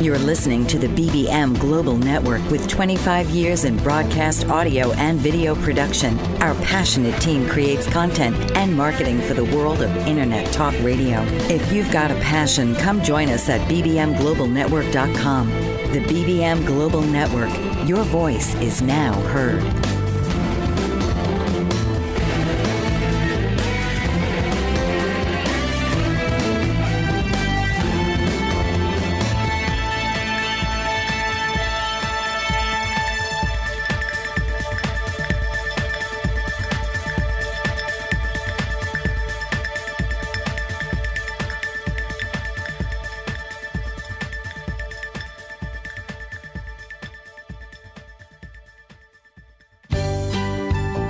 You're listening to the BBM Global Network with 25 years in broadcast audio and video production. Our passionate team creates content and marketing for the world of Internet Talk Radio. If you've got a passion, come join us at bbmglobalnetwork.com. The BBM Global Network. Your voice is now heard.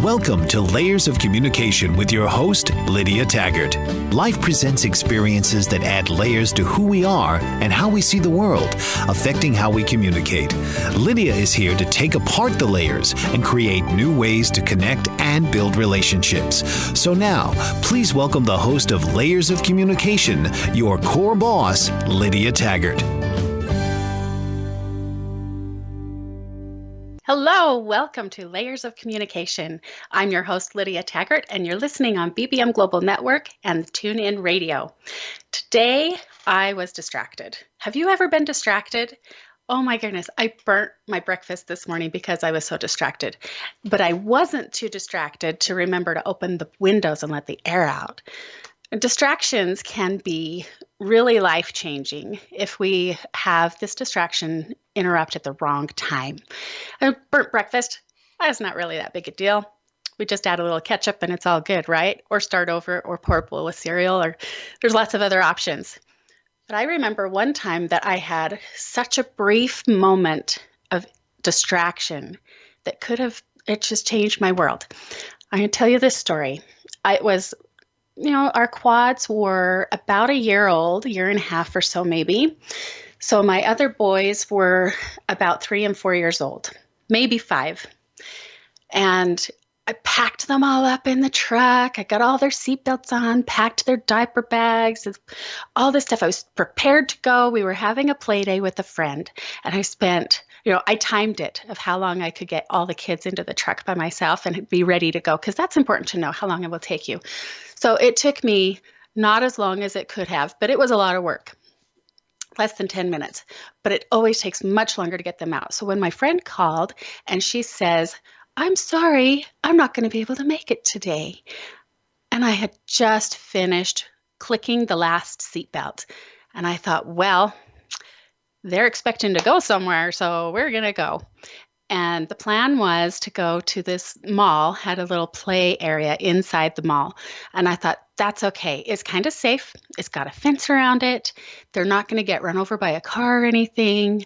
Welcome to Layers of Communication with your host, Lydia Taggart. Life presents experiences that add layers to who we are and how we see the world, affecting how we communicate. Lydia is here to take apart the layers and create new ways to connect and build relationships. So now, please welcome the host of Layers of Communication, your core boss, Lydia Taggart. Hello, welcome to Layers of Communication. I'm your host, Lydia Taggart, and you're listening on BBM Global Network and TuneIn Radio. Today, I was distracted. Have you ever been distracted? Oh my goodness, I burnt my breakfast this morning because I was so distracted. But I wasn't too distracted to remember to open the windows and let the air out. Distractions can be really life-changing if we have this distraction interrupt at the wrong time. A burnt breakfast, that's not really that big a deal. We just add a little ketchup and it's all good, right? Or start over or pour a bowl of cereal, or there's lots of other options. But I remember one time that I had such a brief moment of distraction that it just changed my world. I'm going to tell you this story. Our quads were about a year old, year and a half or so maybe. So my other boys were about 3 and 4 years old, maybe 5. And I packed them all up in the truck. I got all their seatbelts on, packed their diaper bags, all this stuff. I was prepared to go. We were having a play day with a friend. And I timed it of how long I could get all the kids into the truck by myself and be ready to go, because that's important to know how long it will take you. So it took me not as long as it could have, but it was a lot of work. Less than 10 minutes, but it always takes much longer to get them out. So when my friend called and she says, "I'm sorry, I'm not going to be able to make it today." And I had just finished clicking the last seatbelt. And I thought, well, they're expecting to go somewhere, so we're going to go. And the plan was to go to this mall, had a little play area inside the mall. And I thought, that's okay. It's kind of safe. It's got a fence around it. They're not going to get run over by a car or anything.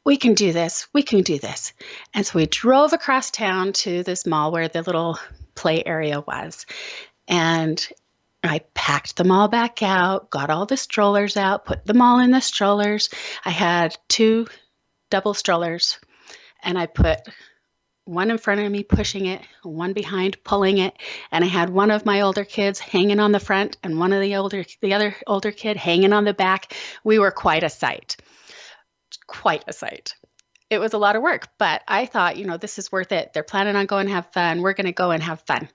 We can do this. We can do this. And so we drove across town to this mall where the little play area was. And I packed them all back out, got all the strollers out, put them all in the strollers. I had 2 double strollers. And I put one in front of me pushing it, one behind pulling it, and I had one of my older kids hanging on the front and one of the other older kid hanging on the back. We were quite a sight. Quite a sight. It was a lot of work, but I thought, this is worth it. They're planning on going to have fun. We're going to go and have fun.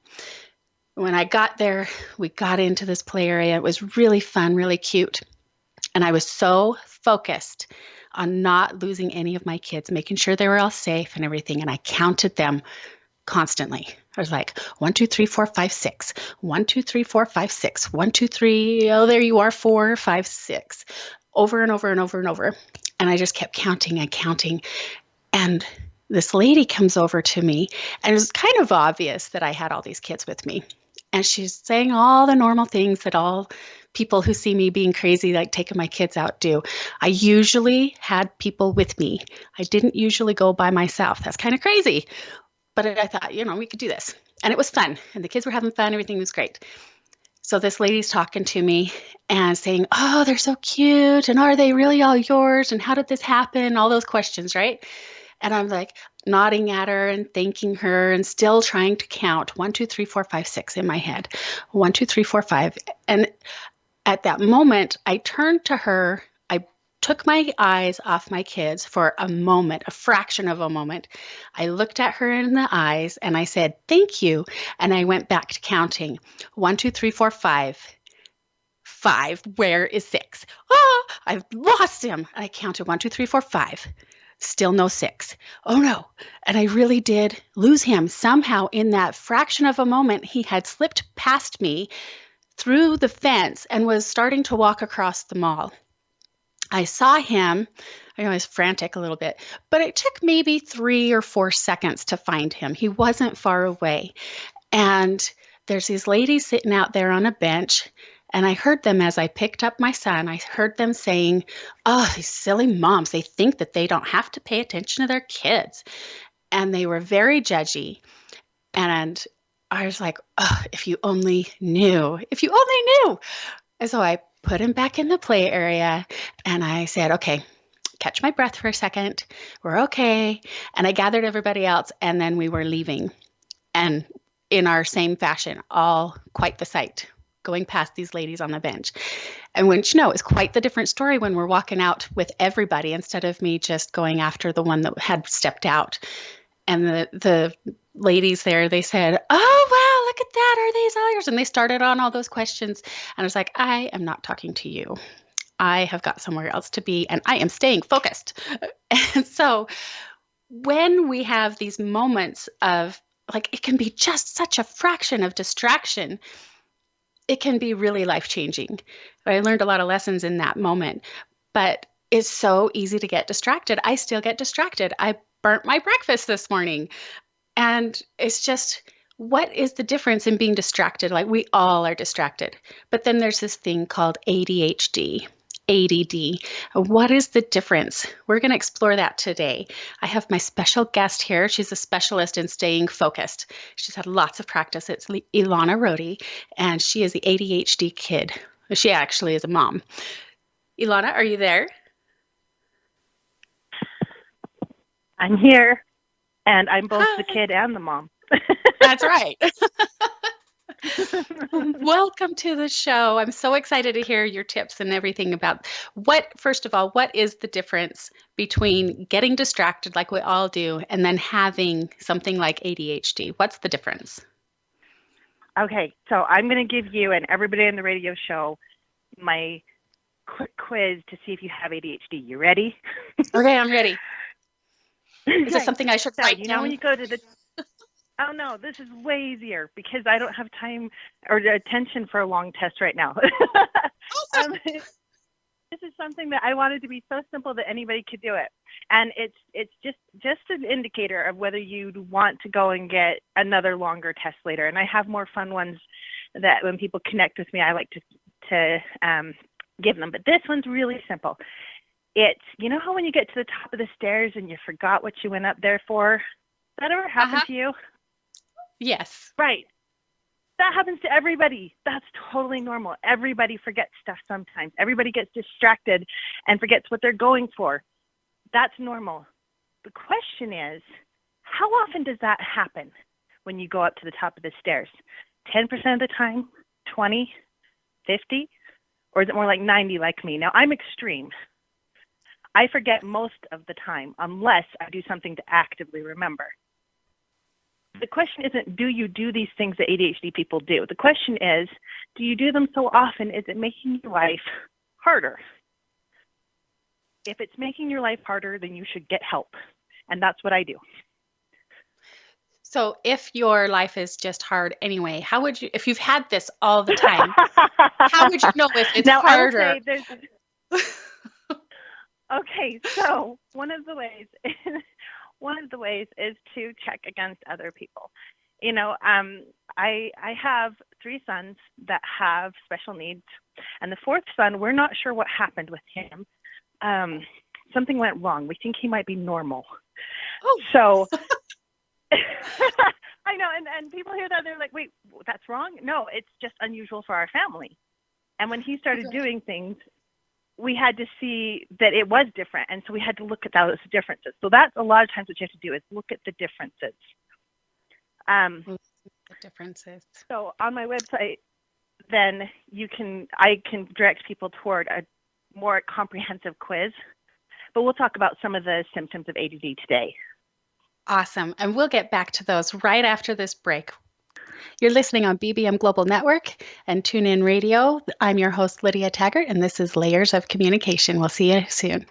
When I got there, we got into this play area. It was really fun, really cute. And I was so focused on not losing any of my kids, making sure they were all safe and everything. And I counted them constantly. I was like, 1, 2, 3, 4, 5, 6. 1, 2, 3, 4, 5, 6. 1, 2, 3. Oh, there you are. 4, 5, 6. Over and over and over and over. And I just kept counting and counting. And this lady comes over to me, and it was kind of obvious that I had all these kids with me. And she's saying all the normal things that all people who see me being crazy, like taking my kids out, do. I usually had people with me. I didn't usually go by myself. That's kind of crazy. But I thought, we could do this. And it was fun. And the kids were having fun. Everything was great. So this lady's talking to me and saying, "Oh, they're so cute. And are they really all yours? And how did this happen?" All those questions, right? And I'm like nodding at her and thanking her and still trying to count 1, 2, 3, 4, 5, 6 in my head. 1, 2, 3, 4, 5. And at that moment, I turned to her. I took my eyes off my kids for a moment, a fraction of a moment. I looked at her in the eyes and I said, "Thank you." And I went back to counting. 1, 2, 3, 4, 5. 5. Where is 6? Ah, I've lost him. And I counted 1, 2, 3, 4, 5. Still no 6. Oh no. And I really did lose him. Somehow, in that fraction of a moment, he had slipped past me through the fence and was starting to walk across the mall. I saw him. I was frantic a little bit, but it took maybe 3 or 4 seconds to find him. He wasn't far away. And there's these ladies sitting out there on a bench. And I heard them as I picked up my son. I heard them saying, "Oh, these silly moms, they think that they don't have to pay attention to their kids." And they were very judgy. And I was like, "Oh, if you only knew, if you only knew." And so I put him back in the play area and I said, "Okay, catch my breath for a second. We're okay." And I gathered everybody else and then we were leaving. And in our same fashion, all quite the sight, going past these ladies on the bench. And when you know, it's quite the different story when we're walking out with everybody instead of me just going after the one that had stepped out. And the ladies there, they said, "Oh, wow, look at that. Are these all yours?" And they started on all those questions. And I was like, "I am not talking to you. I have got somewhere else to be, and I am staying focused." And so when we have these moments of, like, it can be just such a fraction of distraction, it can be really life-changing. I learned a lot of lessons in that moment, but it's so easy to get distracted. I still get distracted. I burnt my breakfast this morning. And it's just, what is the difference in being distracted? Like, we all are distracted. But then there's this thing called ADHD, ADD. What is the difference? We're going to explore that today. I have my special guest here. She's a specialist in staying focused. She's had lots of practice. It's Elona Rohde, and she is the ADHD kid. She actually is a mom. Elona, are you there? I'm here, and I'm both the kid and the mom. That's right. Welcome to the show. I'm so excited to hear your tips and everything about first of all, what is the difference between getting distracted like we all do and then having something like ADHD? What's the difference? Okay, so I'm going to give you and everybody on the radio show my quick quiz to see if you have ADHD. You ready? Okay, I'm ready. Is this something I should write down? When you go to the Oh, no, this is way easier because I don't have time or attention for a long test right now. This is something that I wanted to be so simple that anybody could do it. And it's just an indicator of whether you'd want to go and get another longer test later. And I have more fun ones that when people connect with me, I like to give them. But this one's really simple. It's, you know how when you get to the top of the stairs and you forgot what you went up there for? Does that ever happen to you? Yes. Right. That happens to everybody. That's totally normal. Everybody forgets stuff sometimes. Everybody gets distracted and forgets what they're going for. That's normal. The question is, how often does that happen when you go up to the top of the stairs? 10% of the time? 20? 50? Or is it more like 90 like me? Now, I'm extreme. I forget most of the time unless I do something to actively remember. The question isn't, do you do these things that ADHD people do? The question is, do you do them so often, is it making your life harder? If it's making your life harder, then you should get help. And that's what I do. So if your life is just hard anyway, how would you, if you've had this all the time, how would you know if it's now, harder? I will say okay, so one of the ways is to check against other people. You know, I have 3 sons that have special needs, and the 4th son, we're not sure what happened with him. Something went wrong. We think he might be normal. Oh. So I know, and people hear that, they're like, wait, that's wrong? No, it's just unusual for our family. And when he started doing things, we had to see that it was different. And so we had to look at those differences. So that's a lot of times what you have to do is look at the differences. So on my website, then I can direct people toward a more comprehensive quiz. But we'll talk about some of the symptoms of ADD today. Awesome. And we'll get back to those right after this break. You're listening on BBM Global Network and TuneIn Radio. I'm your host, Lydia Taggart, and this is Layers of Communication. We'll see you soon.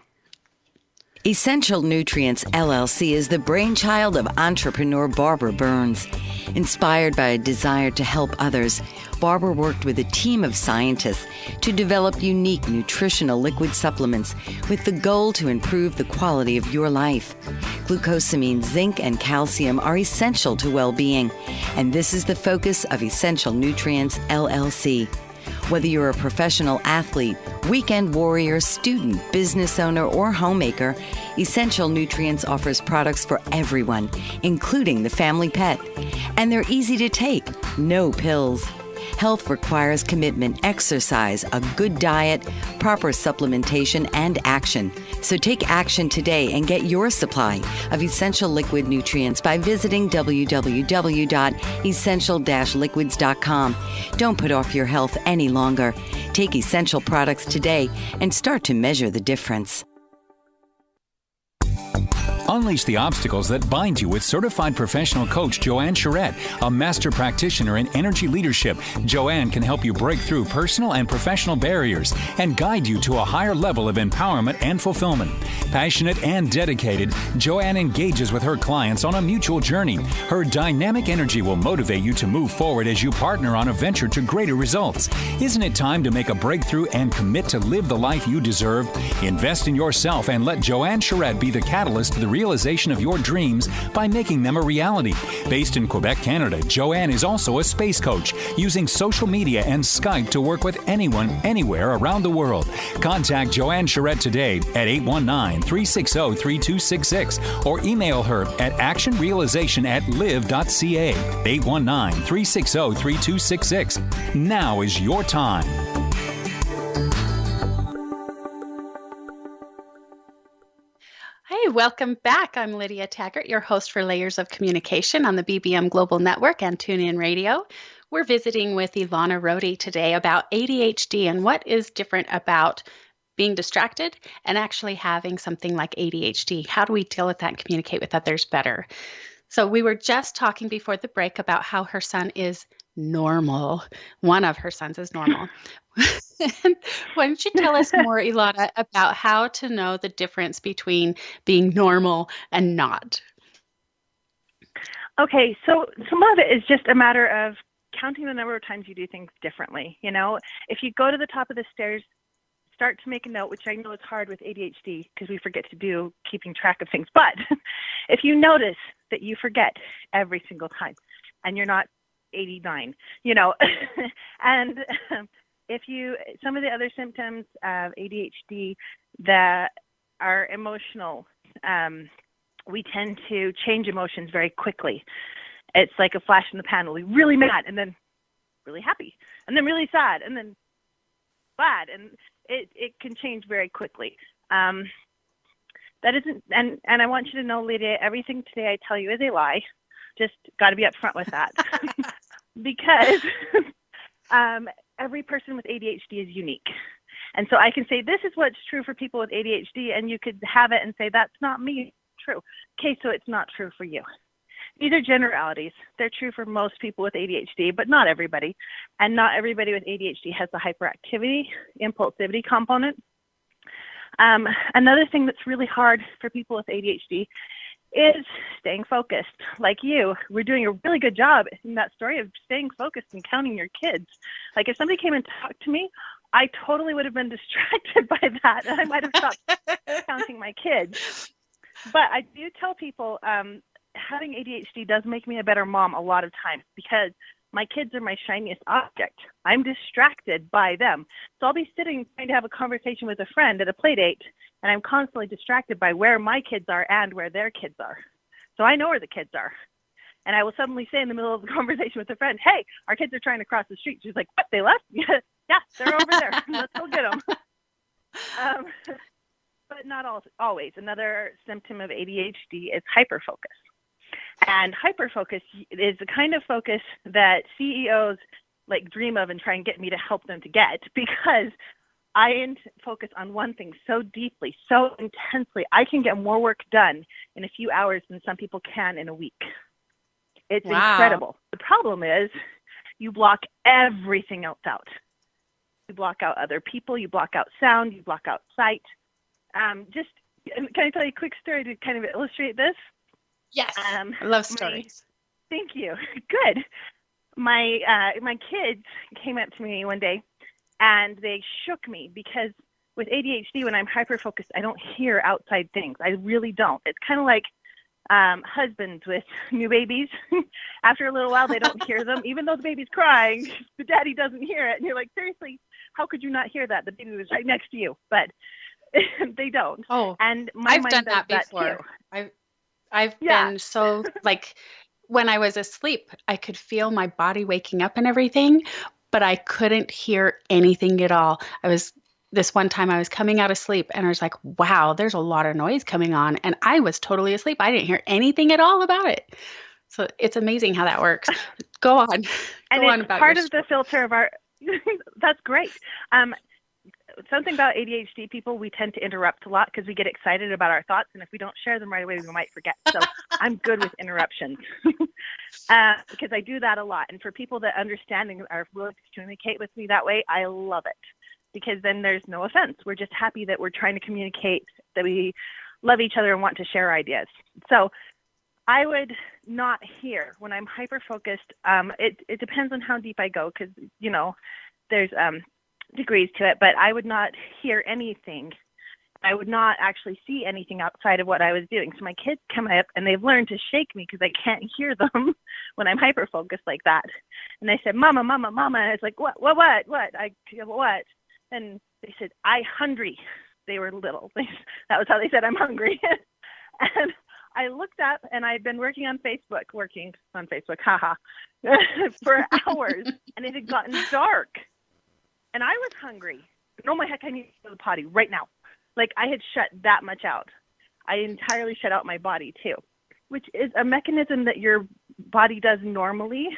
Essential Nutrients LLC is the brainchild of entrepreneur Barbara Burns. Inspired by a desire to help others, Barbara worked with a team of scientists to develop unique nutritional liquid supplements with the goal to improve the quality of your life. Glucosamine, zinc, and calcium are essential to well-being, and this is the focus of Essential Nutrients LLC. Whether you're a professional athlete, weekend warrior, student, business owner, or homemaker, Essential Nutrients offers products for everyone, including the family pet. And they're easy to take, no pills. Health requires commitment, exercise, a good diet, proper supplementation, and action. So take action today and get your supply of essential liquid nutrients by visiting www.essential-liquids.com. Don't put off your health any longer. Take essential products today and start to measure the difference. Unleash the obstacles that bind you with certified professional coach Joanne Charette, a master practitioner in energy leadership. Joanne can help you break through personal and professional barriers and guide you to a higher level of empowerment and fulfillment. Passionate and dedicated, Joanne engages with her clients on a mutual journey. Her dynamic energy will motivate you to move forward as you partner on a venture to greater results. Isn't it time to make a breakthrough and commit to live the life you deserve? Invest in yourself and let Joanne Charette be the catalyst to the realization of your dreams by making them a reality. Based in Quebec, Canada, Joanne is also a space coach, using social media and Skype to work with anyone, anywhere around the world. Contact Joanne Charette today at 819-360-3266 or email her at actionrealization@live.ca. 819-360-3266. Now is your time. Hey, welcome back. I'm Lydia Taggart, your host for Layers of Communication on the BBM Global Network and TuneIn Radio. We're visiting with Elona Rohde today about ADHD and what is different about being distracted and actually having something like ADHD. How do we deal with that and communicate with others better? So we were just talking before the break about how her son is normal. One of her sons is normal. Why don't you tell us more, Elona, about how to know the difference between being normal and not? Okay, so some of it is just a matter of counting the number of times you do things differently. You know, if you go to the top of the stairs, start to make a note, which I know is hard with ADHD because we forget to do keeping track of things. But if you notice that you forget every single time and you're not 89, you know, and some of the other symptoms of ADHD that are emotional, we tend to change emotions very quickly. It's like a flash in the pan. We'll be really mad and then really happy and then really sad and then glad. And it can change very quickly. That isn't, and I want you to know, Lydia, everything today I tell you is a lie. Just got to be upfront with that. Because every person with ADHD is unique. And so I can say, this is what's true for people with ADHD, and you could have it and say, that's not me. True. Okay, so it's not true for you. These are generalities. They're true for most people with ADHD, but not everybody. And not everybody with ADHD has the hyperactivity, impulsivity component. Another thing that's really hard for people with ADHD is staying focused. Like you, we're doing a really good job in that story of staying focused and counting your kids. Like if somebody came and talked to me, I totally would have been distracted by that, and I might have stopped counting my kids. But I do tell people having ADHD does make me a better mom a lot of times because my kids are my shiniest object. I'm distracted by them. So I'll be sitting trying to have a conversation with a friend at a play date, and I'm constantly distracted by where my kids are and where their kids are. So I know where the kids are. And I will suddenly say in the middle of the conversation with a friend, hey, our kids are trying to cross the street. She's like, what, they left? Yeah, they're over there. Let's go get them. But not always. Another symptom of ADHD is hyperfocus. And hyperfocus is the kind of focus that CEOs like dream of and try and get me to help them to get, because I focus on one thing so deeply, so intensely, I can get more work done in a few hours than some people can in a week. It's incredible. The problem is you block everything else out. You block out other people, you block out sound, you block out sight. Can I tell you a quick story to kind of illustrate this? Yes, I love stories. Thank you. Good. My kids came up to me one day and they shook me because with ADHD, when I'm hyper-focused, I don't hear outside things. I really don't. It's kind of like husbands with new babies. After a little while, they don't hear them, even though the baby's crying. The daddy doesn't hear it. And you're like, seriously, how could you not hear that? The baby was right next to you. But they don't. Oh, and my I've mind done does that before. I've been so, like, when I was asleep, I could feel my body waking up and everything, but I couldn't hear anything at all. This one time I was coming out of sleep and I was like, wow, there's a lot of noise coming on. And I was totally asleep. I didn't hear anything at all about it. So it's amazing how that works. Go on. And Go on it's about part your of the filter of our, that's great. Something about ADHD people, we tend to interrupt a lot because we get excited about our thoughts. And if we don't share them right away, we might forget. So I'm good with interruptions because I do that a lot. And for people that understand and are willing to communicate with me that way, I love it because then there's no offense. We're just happy that we're trying to communicate, that we love each other and want to share ideas. So I would not hear when I'm hyper-focused. It depends on how deep I go because, you know, there's degrees to it, but I would not hear anything. I would not actually see anything outside of what I was doing. So my kids come up and they've learned to shake me because I can't hear them when I'm hyper-focused like that. And they said, Mama, Mama, Mama. And it's like, what? What? And they said, I hungry. They were little. That was how they said, I'm hungry. And I looked up and I'd been working on Facebook, haha, for hours. And it had gotten dark. And I was hungry. Oh my heck, I need to go to the potty right now. Like I had shut that much out. I entirely shut out my body too, which is a mechanism that your body does normally.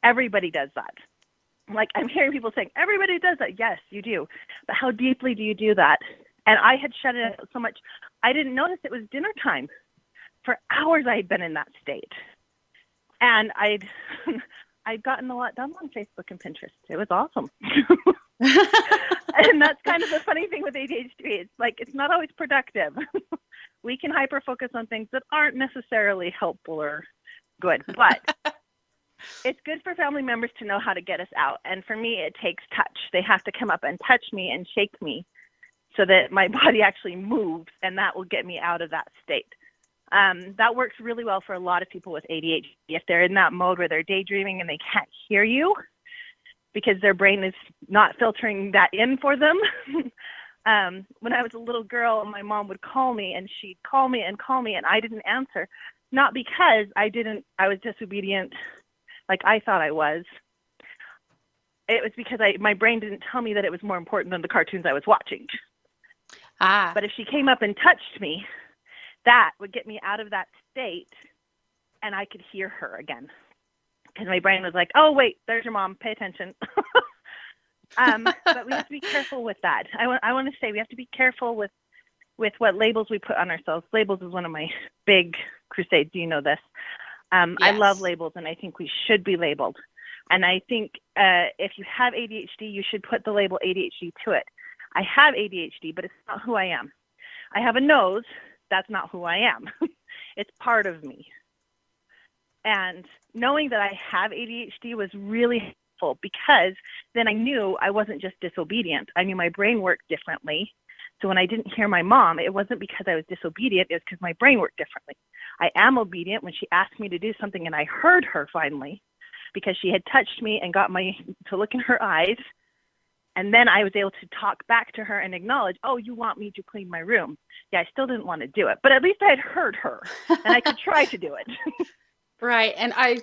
Everybody does that. Like I'm hearing people saying, everybody does that. Yes, you do. But how deeply do you do that? And I had shut it out so much, I didn't notice it was dinner time. For hours I had been in that state. And I'd gotten a lot done on Facebook and Pinterest. It was awesome. And that's kind of the funny thing with ADHD. It's like, it's not always productive. We can hyper-focus on things that aren't necessarily helpful or good, but it's good for family members to know how to get us out. And for me, it takes touch. They have to come up and touch me and shake me so that my body actually moves, and that will get me out of that state. That works really well for a lot of people with ADHD. If they're in that mode where they're daydreaming and they can't hear you because their brain is not filtering that in for them. When I was a little girl, my mom would call me and she'd call me and I didn't answer. Not because I was disobedient like I thought I was. It was because my brain didn't tell me that it was more important than the cartoons I was watching. But if she came up and touched me, that would get me out of that state and I could hear her again. Because my brain was like, oh, wait, there's your mom. Pay attention. But we have to be careful with that. I want to say we have to be careful with what labels we put on ourselves. Labels is one of my big crusades. You know this. Yes. I love labels, and I think we should be labeled. And I think if you have ADHD, you should put the label ADHD to it. I have ADHD, but it's not who I am. I have a nose. That's not who I am. It's part of me. And knowing that I have ADHD was really helpful because then I knew I wasn't just disobedient. I knew my brain worked differently. So when I didn't hear my mom, it wasn't because I was disobedient. It was because my brain worked differently. I am obedient when she asked me to do something and I heard her finally because she had touched me and got me to look in her eyes. And then I was able to talk back to her and acknowledge, oh, you want me to clean my room. Yeah, I still didn't want to do it, but at least I had heard her and I could try to do it. Right. And I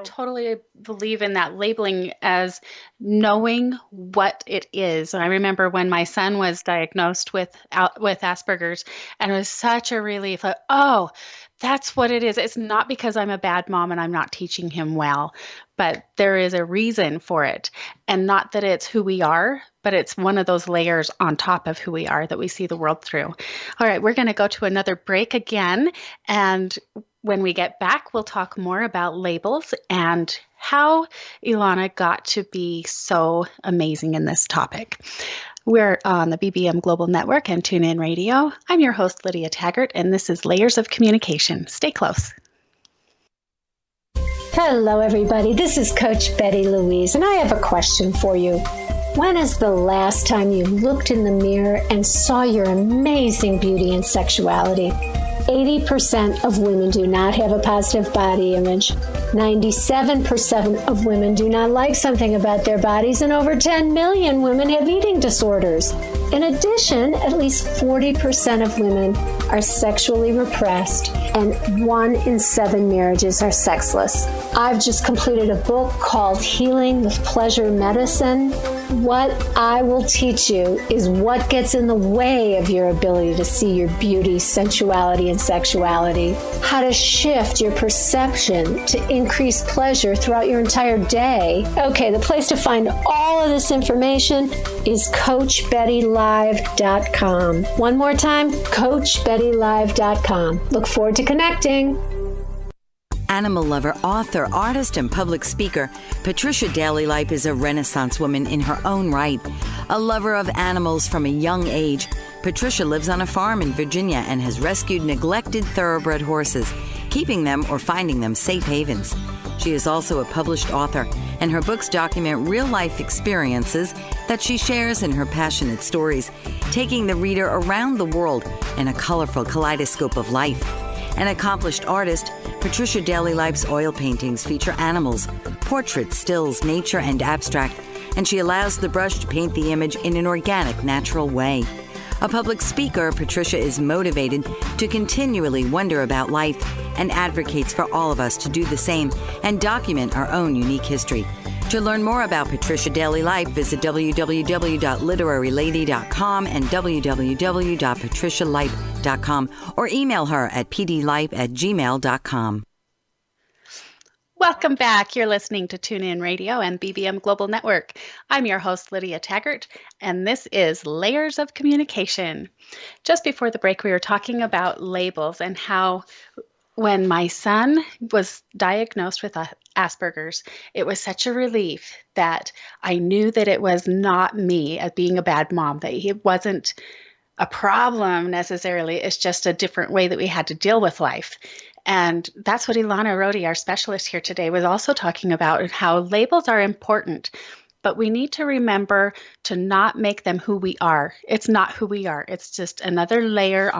totally believe in that labeling as knowing what it is. And I remember when my son was diagnosed with Asperger's, and it was such a relief. Like, oh, that's what it is. It's not because I'm a bad mom and I'm not teaching him well, but there is a reason for it. And not that it's who we are, but it's one of those layers on top of who we are that we see the world through. All right, we're going to go to another break again. And when we get back, we'll talk more about labels and how Elona got to be so amazing in this topic. We're on the BBM Global Network and TuneIn Radio. I'm your host, Lydia Taggart, and this is Layers of Communication. Stay close. Hello, everybody. This is Coach Betty Louise, and I have a question for you. When is the last time you looked in the mirror and saw your amazing beauty and sexuality? 80% of women do not have a positive body image. 97% of women do not like something about their bodies, and over 10 million women have eating disorders. In addition, at least 40% of women are sexually repressed, and 1 in 7 marriages are sexless. I've just completed a book called Healing with Pleasure Medicine. What I will teach you is what gets in the way of your ability to see your beauty, sensuality, and sexuality. How to shift your perception to increase pleasure throughout your entire day. Okay, the place to find all of this information is CoachBettyLive.com. One more time, CoachBettyLive.com. Look forward to connecting. Animal lover, author, artist, and public speaker, Patricia Daly-Lipe is a Renaissance woman in her own right. A lover of animals from a young age, Patricia lives on a farm in Virginia and has rescued neglected thoroughbred horses, keeping them or finding them safe havens. She is also a published author, and her books document real-life experiences that she shares in her passionate stories, taking the reader around the world in a colorful kaleidoscope of life. An accomplished artist, Patricia Daly-Lipe's oil paintings feature animals, portraits, stills, nature, and abstract, and she allows the brush to paint the image in an organic, natural way. A public speaker, Patricia is motivated to continually wonder about life and advocates for all of us to do the same and document our own unique history. To learn more about Patricia Daly-Lipe, visit www.literarylady.com and www.patricialipe.com or email her at pdlipe@gmail.com. Welcome back. You're listening to TuneIn Radio and BBM Global Network. I'm your host, Lydia Taggart, and this is Layers of Communication. Just before the break, we were talking about labels and how when my son was diagnosed with Asperger's, it was such a relief that I knew that it was not me as being a bad mom, that it wasn't a problem necessarily. It's just a different way that we had to deal with life. And that's what Elona Rohde, our specialist here today, was also talking about, how labels are important, but we need to remember to not make them who we are. It's not who we are. It's just another layer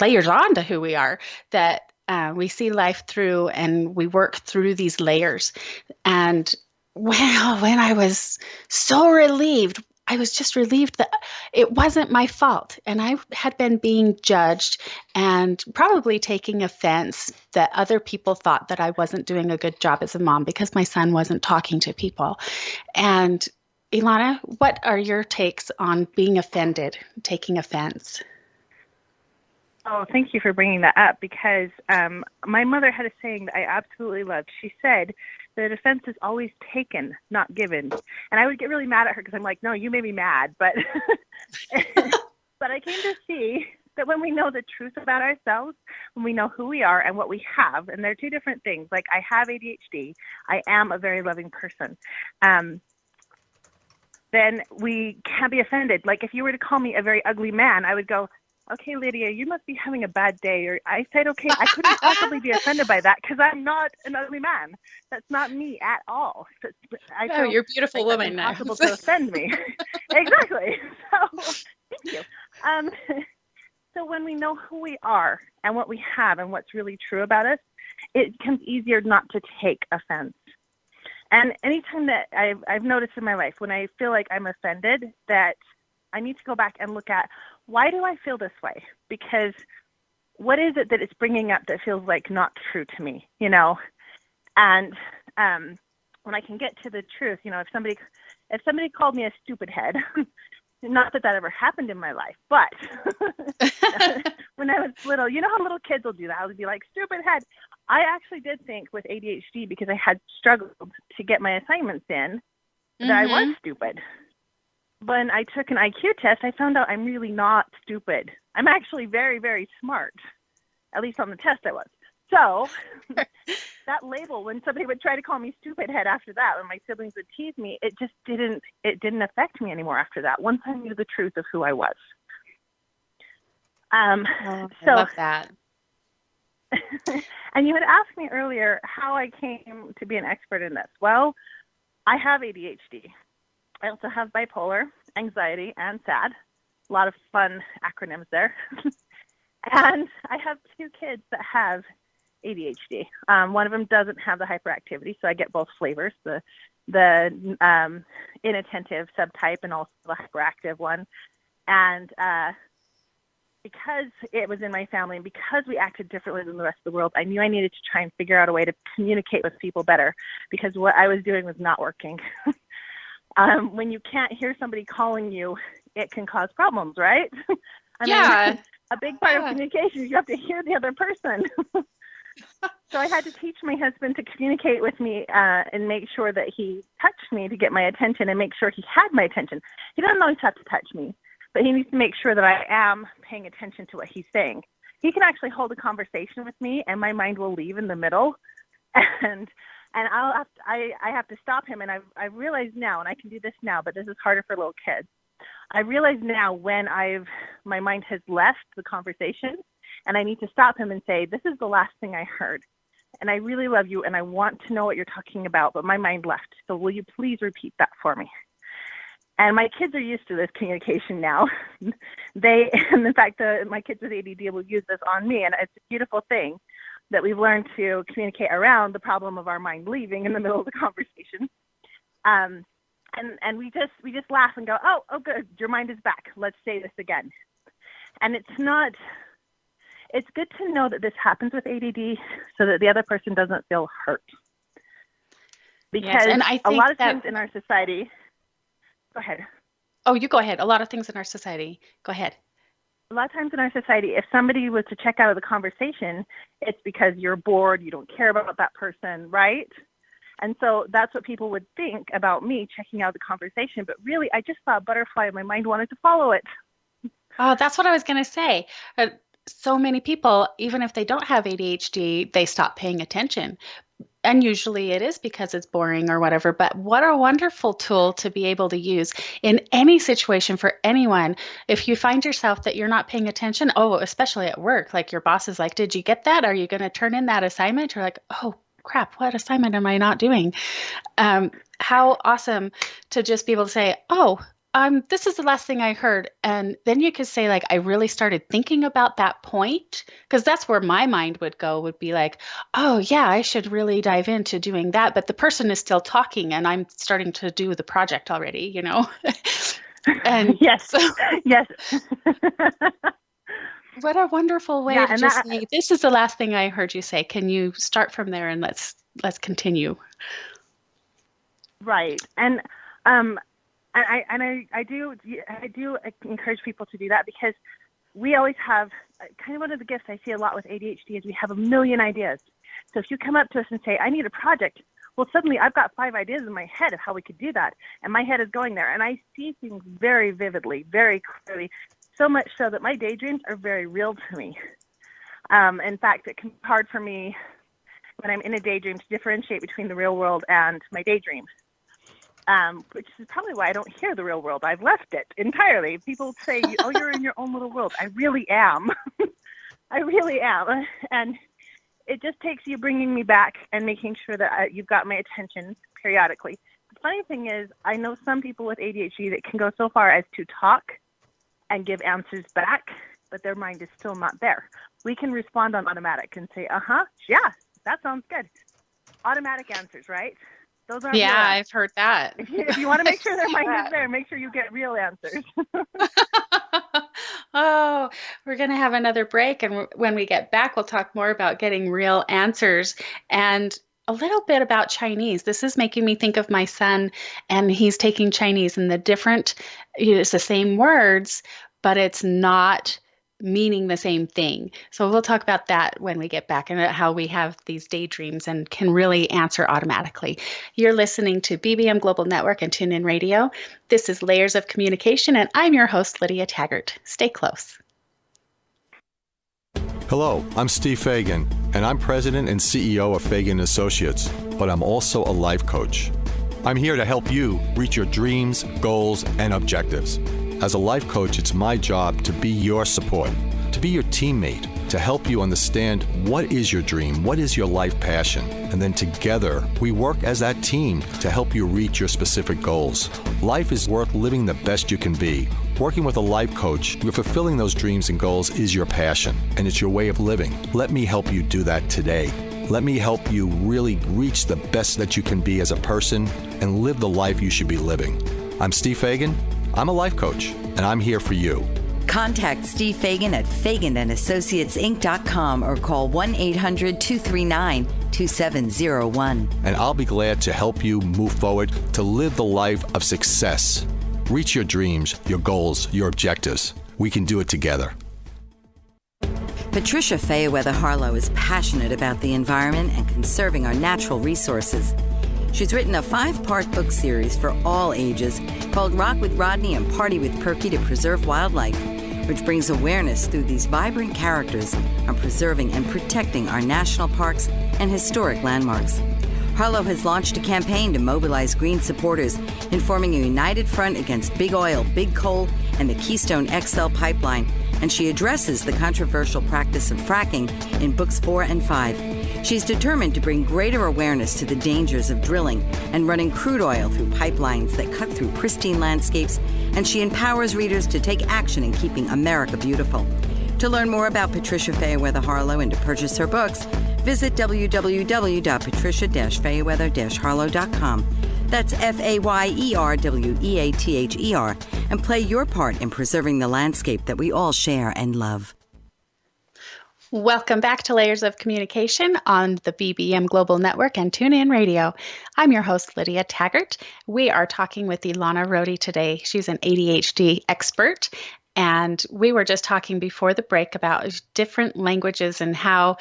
layers onto who we are, that we see life through, and we work through these layers. And when I was so relieved, I was just relieved that it wasn't my fault. And I had been being judged and probably taking offense that other people thought that I wasn't doing a good job as a mom because my son wasn't talking to people. And Elona, what are your takes on being offended, taking offense? Oh, thank you for bringing that up, because my mother had a saying that I absolutely loved. She said that offense is always taken, not given. And I would get really mad at her because I'm like, no, you made me mad. But but I came to see that when we know the truth about ourselves, when we know who we are and what we have, and they're two different things. Like, I have ADHD. I am a very loving person. Then we can't be offended. Like, if you were to call me a very ugly man, I would go, okay, Lydia, you must be having a bad day. Or I said, okay, I couldn't possibly be offended by that because I'm not an ugly man. That's not me at all. So you're a beautiful woman now. It's impossible to offend me. Exactly. So, thank you. So when we know who we are and what we have and what's really true about us, it becomes easier not to take offense. And anytime that I've noticed in my life, when I feel like I'm offended, that I need to go back and look at, why do I feel this way? Because what is it that it's bringing up that feels like not true to me, you know? And when I can get to the truth, you know, if somebody called me a stupid head, not that ever happened in my life, but when I was little, you know how little kids will do that? I would be like, stupid head. I actually did think with ADHD, because I had struggled to get my assignments in, that I was stupid. When I took an IQ test, I found out I'm really not stupid. I'm actually very, very smart. At least on the test I was. So that label, when somebody would try to call me stupid head after that, when my siblings would tease me, it didn't affect me anymore after that, once I knew the truth of who I was. I love that. And you had asked me earlier how I came to be an expert in this. Well, I have ADHD. I also have bipolar, anxiety, and SAD. A lot of fun acronyms there. And I have 2 kids that have ADHD. One of them doesn't have the hyperactivity, so I get both flavors, the inattentive subtype and also the hyperactive one. And because it was in my family and because we acted differently than the rest of the world, I knew I needed to try and figure out a way to communicate with people better, because what I was doing was not working. When you can't hear somebody calling you, it can cause problems, right? I mean, a big part of communication is you have to hear the other person. So I had to teach my husband to communicate with me and make sure that he touched me to get my attention and make sure he had my attention. He doesn't always have to touch me, but he needs to make sure that I am paying attention to what he's saying. He can actually hold a conversation with me and my mind will leave in the middle. And I have to stop him. And I've realized now, and I can do this now, but this is harder for little kids. I realize now when my mind has left the conversation and I need to stop him and say, this is the last thing I heard. And I really love you and I want to know what you're talking about, but my mind left. So will you please repeat that for me? And my kids are used to this communication now. And in fact, my kids with ADD will use this on me. And it's a beautiful thing that we've learned to communicate around the problem of our mind leaving in the middle of the conversation. And we just laugh and go, oh, good, your mind is back. Let's say this again. And it's good to know that this happens with ADD so that the other person doesn't feel hurt. Because and I think a lot of times in our society, go ahead. Oh, you go ahead. A lot of things in our society. Go ahead. A lot of times in our society, if somebody was to check out of the conversation, it's because you're bored, you don't care about that person, right? And so that's what people would think about me checking out the conversation. But really, I just saw a butterfly and my mind wanted to follow it. Oh, that's what I was going to say. So many people, even if they don't have ADHD, they stop paying attention. And usually it is because it's boring or whatever. But what a wonderful tool to be able to use in any situation for anyone. If you find yourself that you're not paying attention, especially at work, like your boss is like, did you get that? Are you going to turn in that assignment? You're like, oh, crap, what assignment am I not doing? How awesome to just be able to say, this is the last thing I heard. And then you could say, like, I really started thinking about that point, because that's where my mind would be like, oh, yeah, I should really dive into doing that. But the person is still talking and I'm starting to do the project already, you know? And yes. Yes. What a wonderful way to just say, this is the last thing I heard you say. Can you start from there and let's continue? Right. And I do encourage people to do that, because we always have kind of one of the gifts I see a lot with ADHD is we have a million ideas. So if you come up to us and say, I need a project, well, suddenly I've got 5 ideas in my head of how we could do that. And my head is going there. And I see things very vividly, very clearly, so much so that my daydreams are very real to me. In fact, it can be hard for me when I'm in a daydream to differentiate between the real world and my daydream. Which is probably why I don't hear the real world. I've left it entirely. People say, oh, you're in your own little world. I really am. I really am. And it just takes you bringing me back and making sure that you've got my attention periodically. The funny thing is, I know some people with ADHD that can go so far as to talk and give answers back, but their mind is still not there. We can respond on automatic and say, yeah, that sounds good. Automatic answers, right? Those aren't real answers. I've heard that. If you want to make sure their mind is there, make sure you get real answers. Oh, we're going to have another break. And when we get back, we'll talk more about getting real answers and a little bit about Chinese. This is making me think of my son, and he's taking Chinese, and it's the same words, but it's not meaning the same thing. So we'll talk about that when we get back and how we have these daydreams and can really answer automatically. You're listening to BBM Global Network and TuneIn Radio. This is Layers of Communication, and I'm your host, Lydia Taggart. Stay close. Hello, I'm Steve Fagan, and I'm president and CEO of Fagan Associates, but I'm also a life coach. I'm here to help you reach your dreams, goals, and objectives. As a life coach, it's my job to be your support, to be your teammate, to help you understand what is your dream, what is your life passion, and then together we work as that team to help you reach your specific goals. Life is worth living the best you can be. Working with a life coach, you're fulfilling those dreams and goals is your passion, and it's your way of living. Let me help you do that today. Let me help you really reach the best that you can be as a person and live the life you should be living. I'm Steve Fagan. I'm a life coach, and I'm here for you. Contact Steve Fagan at FaganandAssociatesInc.com or call 1-800-239-2701. And I'll be glad to help you move forward to live the life of success. Reach your dreams, your goals, your objectives. We can do it together. Patricia Fayerweather Harlow is passionate about the environment and conserving our natural resources. She's written a 5-part book series for all ages called Rock with Rodney and Party with Perky to Preserve Wildlife, which brings awareness through these vibrant characters on preserving and protecting our national parks and historic landmarks. Harlow has launched a campaign to mobilize green supporters in forming a united front against big oil, big coal, and the Keystone XL pipeline, and she addresses the controversial practice of fracking in books 4 and 5. She's determined to bring greater awareness to the dangers of drilling and running crude oil through pipelines that cut through pristine landscapes, and she empowers readers to take action in keeping America beautiful. To learn more about Patricia Fayerweather Harlow and to purchase her books, visit www.patricia-fayerweather-harlow.com. That's FAYERWEATHER, and play your part in preserving the landscape that we all share and love. Welcome back to Layers of Communication on the BBM Global Network and TuneIn Radio. I'm your host, Lydia Taggart. We are talking with Elona Rohde today. She's an ADHD expert, and we were just talking before the break about different languages and how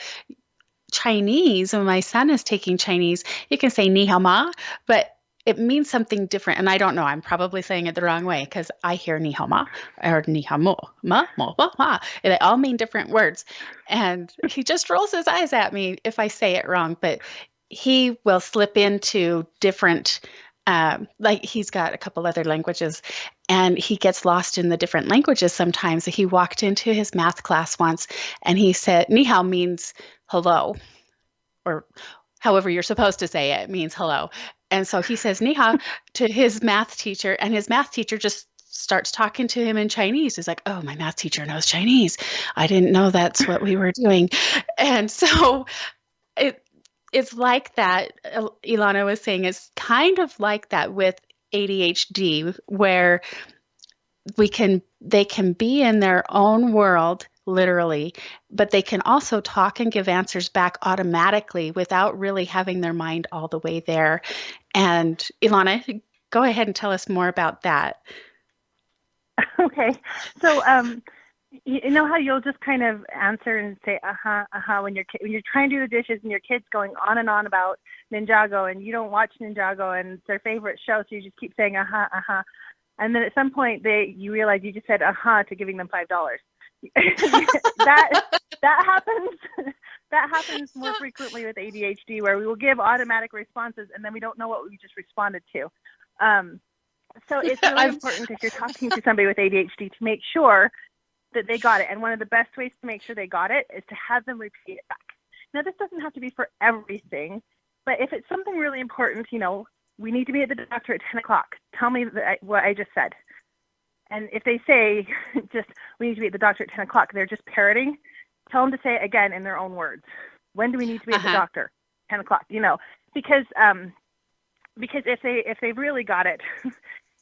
Chinese, when my son is taking Chinese, you can say ni hao ma, but it means something different. And I don't know, I'm probably saying it the wrong way because I hear ni hao ma or ni hao mo, ma, ma. They all mean different words. And he just rolls his eyes at me if I say it wrong, but he will slip into different, like he's got a couple other languages and he gets lost in the different languages sometimes. He walked into his math class once and he said, ni hao means hello, or however you're supposed to say it means hello. And so he says ni hao to his math teacher, and his math teacher just starts talking to him in Chinese. He's like, oh, my math teacher knows Chinese. I didn't know that's what we were doing. And so it's like that. Elona was saying it's kind of like that with ADHD, where they can be in their own world, literally, but they can also talk and give answers back automatically without really having their mind all the way there. And Elona, go ahead and tell us more about that. Okay. So, you know how you'll just kind of answer and say, when you're trying to do the dishes and your kid's going on and on about Ninjago and you don't watch Ninjago and it's their favorite show, so you just keep saying, And then at some point you realize you just said, to giving them $5. that happens more frequently with ADHD, where we will give automatic responses and then we don't know what we just responded to. So it's really important if you're talking to somebody with ADHD to make sure that they got it. And one of the best ways to make sure they got it is to have them repeat it back. Now, this doesn't have to be for everything, but if it's something really important, we need to be at the doctor at 10 o'clock. Tell me what I just said. And if they say we need to be at the doctor at 10 o'clock, they're just parroting. Tell them to say it again in their own words. When do we need to be at the doctor? 10 o'clock, because if they really got it,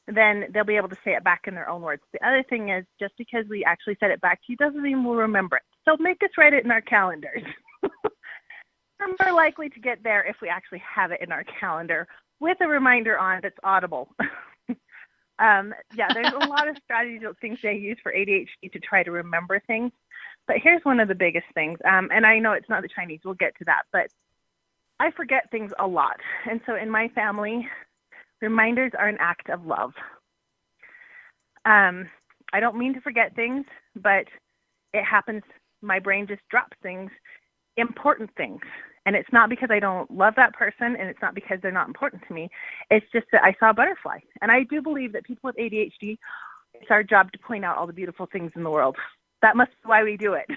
then they'll be able to say it back in their own words. The other thing is, just because we actually said it back to you doesn't mean we'll remember it. So make us write it in our calendars. We're more likely to get there if we actually have it in our calendar with a reminder on that's audible. There's a lot of strategies and things they use for ADHD to try to remember things. But here's one of the biggest things, and I know it's not the Chinese, we'll get to that, but I forget things a lot. And so in my family, reminders are an act of love. I don't mean to forget things, but it happens. My brain just drops things, important things. And it's not because I don't love that person, and it's not because they're not important to me. It's just that I saw a butterfly. And I do believe that people with ADHD, it's our job to point out all the beautiful things in the world. That must be why we do it.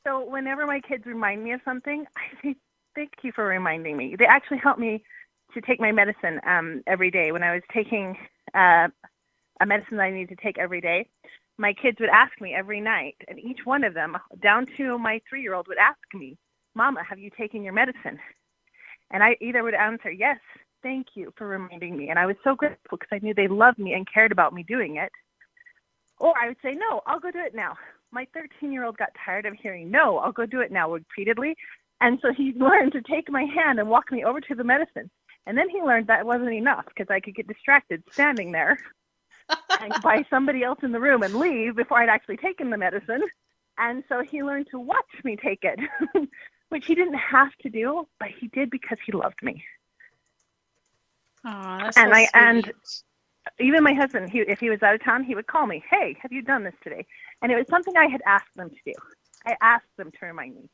So whenever my kids remind me of something, I say, thank you for reminding me. They actually help me to take my medicine every day. When I was taking a medicine that I need to take every day, my kids would ask me every night, and each one of them, down to my 3-year-old, would ask me, Mama, have you taken your medicine? And I either would answer, yes, thank you for reminding me. And I was so grateful because I knew they loved me and cared about me doing it. Or I would say, no, I'll go do it now. My 13-year-old got tired of hearing, no, I'll go do it now, repeatedly. And so he learned to take my hand and walk me over to the medicine. And then he learned that wasn't enough because I could get distracted standing there by somebody else in the room and leave before I'd actually taken the medicine. And so he learned to watch me take it, which he didn't have to do, but he did because he loved me. Oh, that's so sweet. And even my husband, if he was out of town, he would call me, hey, have you done this today? And it was something I had asked them to do. I asked them to remind me.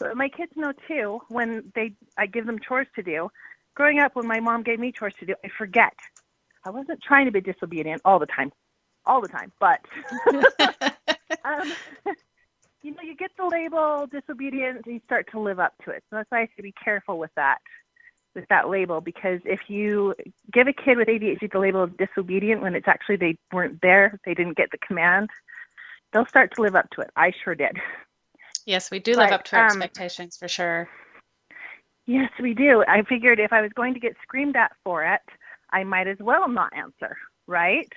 So my kids know too, when I give them chores to do. Growing up, when my mom gave me chores to do, I forget. I wasn't trying to be disobedient all the time, but you get the label disobedient and you start to live up to it. So that's why I have to be careful with that label, because if you give a kid with ADHD the label of disobedient when it's actually they weren't there, they didn't get the command, they'll start to live up to it. I sure did. Yes, we do live up to our expectations for sure. Yes, we do. I figured if I was going to get screamed at for it, I might as well not answer, right?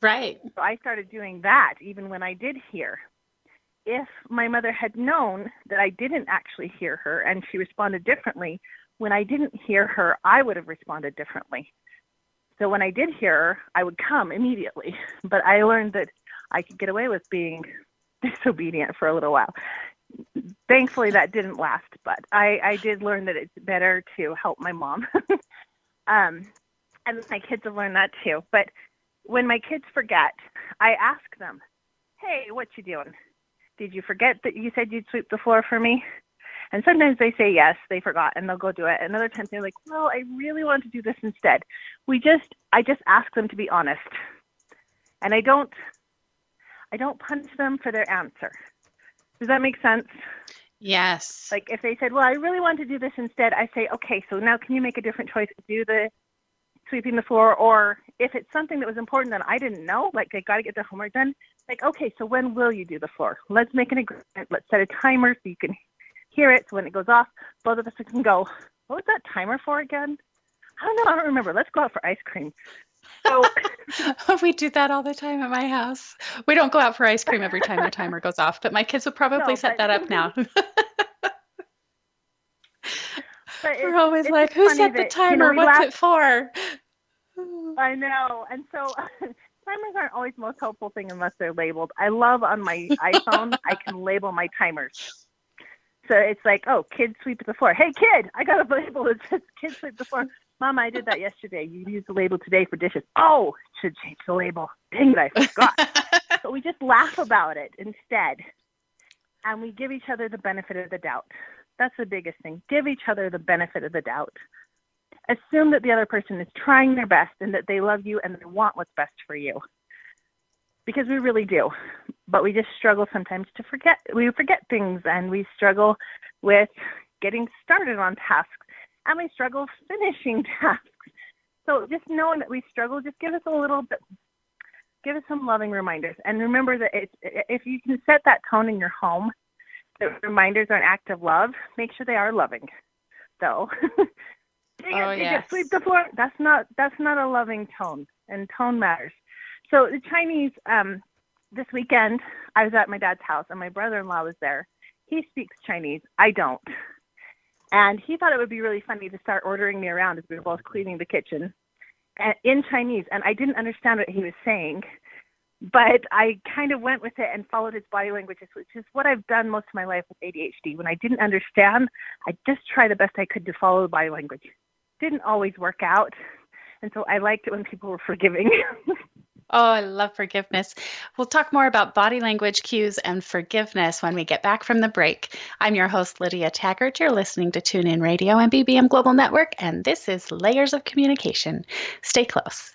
Right. So I started doing that even when I did hear. If my mother had known that I didn't actually hear her and she responded differently, when I didn't hear her, I would have responded differently. So when I did hear her, I would come immediately. But I learned that I could get away with being disobedient for a little while. Thankfully, that didn't last, but I did learn that it's better to help my mom. And my kids have learned that too. But when my kids forget, I ask them, hey, what you doing? Did you forget that you said you'd sweep the floor for me? And sometimes they say yes, they forgot, and they'll go do it. Another time they're like, well, I really want to do this instead. I just ask them to be honest. And I don't punish them for their answer. Does that make sense? Yes. Like if they said, well, I really want to do this instead, I say, okay, so now can you make a different choice to do the sweeping the floor? Or if it's something that was important that I didn't know, like they got to get their homework done, like, okay, so when will you do the floor? Let's make an agreement. Let's set a timer so you can hear it. So when it goes off, both of us can go, what was that timer for again? I don't remember. Let's go out for ice cream. So we do that all the time at my house. We don't go out for ice cream every time the timer goes off, but my kids would probably set that up now. We're always like, who set the timer? What's it for? I know. And so timers aren't always the most helpful thing unless they're labeled. I love on my iPhone, I can label my timers. So it's like, oh, kid sweep the floor. Hey, kid, I got a label that says kid sweep the floor. Mom, I did that yesterday. You used the label today for dishes. Oh, should change the label. Dang it, I forgot. So we just laugh about it instead. And we give each other the benefit of the doubt. That's the biggest thing. Give each other the benefit of the doubt. Assume that the other person is trying their best and that they love you and they want what's best for you. Because we really do. But we just struggle sometimes to forget. We forget things, and we struggle with getting started on tasks. And we struggle finishing tasks. So just knowing that we struggle, just give us a little bit, give us some loving reminders. And remember that if you can set that tone in your home, that reminders are an act of love, make sure they are loving, though. Dang Oh, it, did you yes. sweep the floor? That's not a loving tone, and tone matters. So the Chinese, this weekend, I was at my dad's house, and my brother-in-law was there. He speaks Chinese. I don't. And he thought it would be really funny to start ordering me around as we were both cleaning the kitchen in Chinese. And I didn't understand what he was saying, but I kind of went with it and followed his body language, which is what I've done most of my life with ADHD. When I didn't understand, I just tried the best I could to follow the body language. Didn't always work out. And so I liked it when people were forgiving. Oh, I love forgiveness. We'll talk more about body language cues and forgiveness when we get back from the break. I'm your host, Lydia Taggart. You're listening to TuneIn Radio and BBM Global Network, and this is Layers of Communication. Stay close.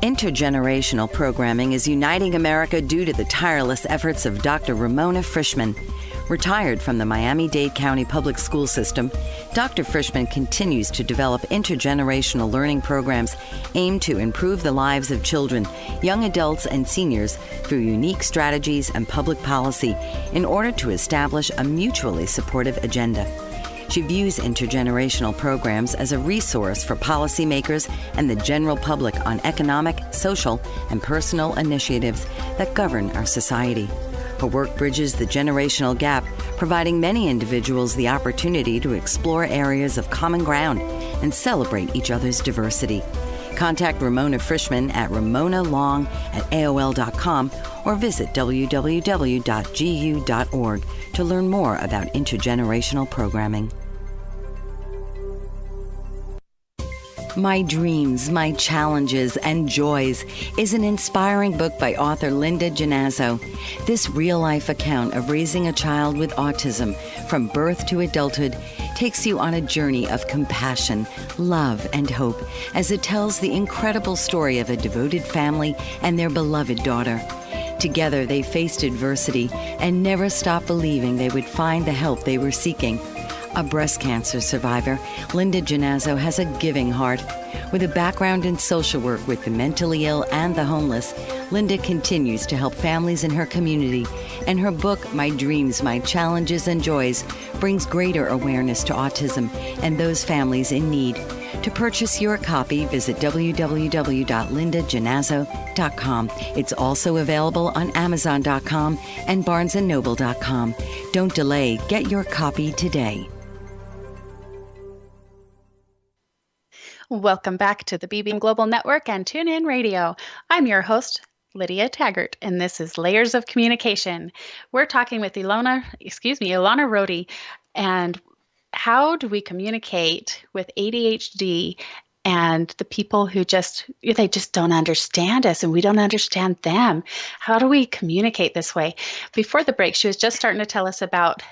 Intergenerational programming is uniting America due to the tireless efforts of Dr. Ramona Frischman. Retired from the Miami-Dade County Public School System, Dr. Frischman continues to develop intergenerational learning programs aimed to improve the lives of children, young adults, and seniors through unique strategies and public policy in order to establish a mutually supportive agenda. She views intergenerational programs as a resource for policymakers and the general public on economic, social, and personal initiatives that govern our society. Her work bridges the generational gap, providing many individuals the opportunity to explore areas of common ground and celebrate each other's diversity. Contact Ramona Frischman at ramonalong@aol.com or visit www.gu.org to learn more about intergenerational programming. My Dreams, My Challenges, and Joys is an inspiring book by author Linda Genazzo. This real-life account of raising a child with autism from birth to adulthood takes you on a journey of compassion, love, and hope as it tells the incredible story of a devoted family and their beloved daughter. Together, they faced adversity and never stopped believing they would find the help they were seeking. A breast cancer survivor, Linda Genazzo has a giving heart. With a background in social work with the mentally ill and the homeless, Linda continues to help families in her community, and her book, My Dreams, My Challenges and Joys, brings greater awareness to autism and those families in need. To purchase your copy, visit www.lindagenazzo.com. It's also available on Amazon.com and BarnesandNoble.com. Don't delay. Get your copy today. Welcome back to the BBM Global Network and TuneIn Radio. I'm your host, Lydia Taggart, and this is Layers of Communication. We're talking with Elona Rohde, and how do we communicate with ADHD and the people who they just don't understand us and we don't understand them? How do we communicate this way? Before the break, she was just starting to tell us about